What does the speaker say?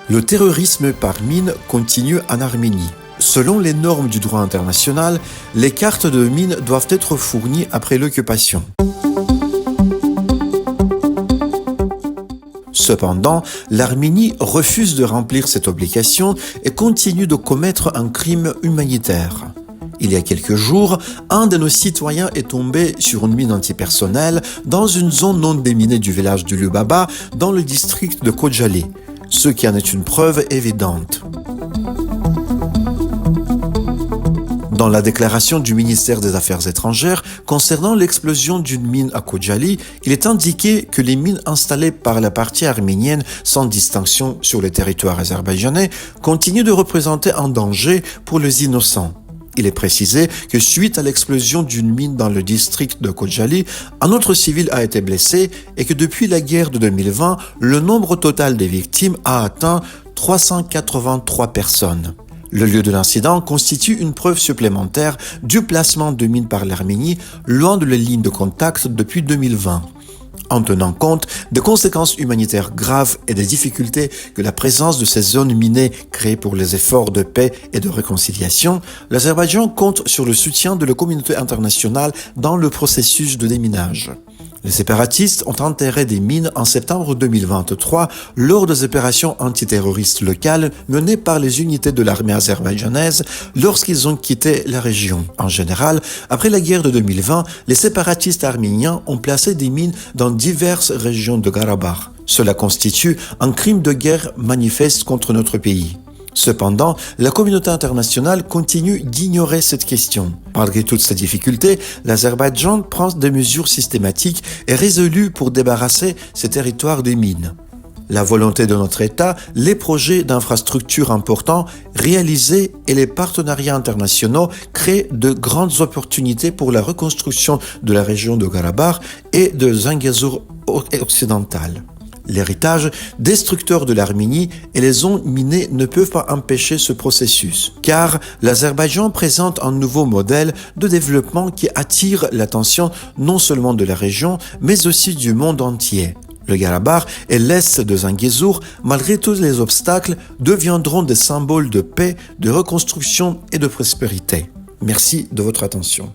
Le terrorisme par mine continue en Arménie. Selon les normes du droit international, les cartes de mines doivent être fournies après l'occupation. Cependant, l'Arménie refuse de remplir cette obligation et continue de commettre un crime humanitaire. Il y a quelques jours, un de nos citoyens est tombé sur une mine antipersonnelle dans une zone non déminée du village du Lubaba dans le district de Khojaly, ce qui en est une preuve évidente. Dans la déclaration du ministère des Affaires étrangères concernant l'explosion d'une mine à Khojaly, il est indiqué que les mines installées par la partie arménienne sans distinction sur le territoire azerbaïdjanais continuent de représenter un danger pour les innocents. Il est précisé que suite à l'explosion d'une mine dans le district de Khojaly, un autre civil a été blessé et que depuis la guerre de 2020, le nombre total des victimes a atteint 383 personnes. Le lieu de l'incident constitue une preuve supplémentaire du placement de mines par l'Arménie loin de la ligne de contact depuis 2020. En tenant compte des conséquences humanitaires graves et des difficultés que la présence de ces zones minées crée pour les efforts de paix et de réconciliation, l'Azerbaïdjan compte sur le soutien de la communauté internationale dans le processus de déminage. Les séparatistes ont enterré des mines en septembre 2023 lors des opérations antiterroristes locales menées par les unités de l'armée azerbaïdjanaise lorsqu'ils ont quitté la région. En général, après la guerre de 2020, les séparatistes arméniens ont placé des mines dans diverses régions de Karabakh. Cela constitue un crime de guerre manifeste contre notre pays. Cependant, la communauté internationale continue d'ignorer cette question. Malgré toutes ces difficultés, l'Azerbaïdjan prend des mesures systématiques et résolues pour débarrasser ces territoires des mines. La volonté de notre État, les projets d'infrastructures importants réalisés et les partenariats internationaux créent de grandes opportunités pour la reconstruction de la région de Karabakh et de Zangezur occidental. L'héritage destructeur de l'Arménie et les zones minées ne peuvent pas empêcher ce processus, car l'Azerbaïdjan présente un nouveau modèle de développement qui attire l'attention non seulement de la région, mais aussi du monde entier. Le Karabakh et l'est de Zangezur, malgré tous les obstacles, deviendront des symboles de paix, de reconstruction et de prospérité. Merci de votre attention.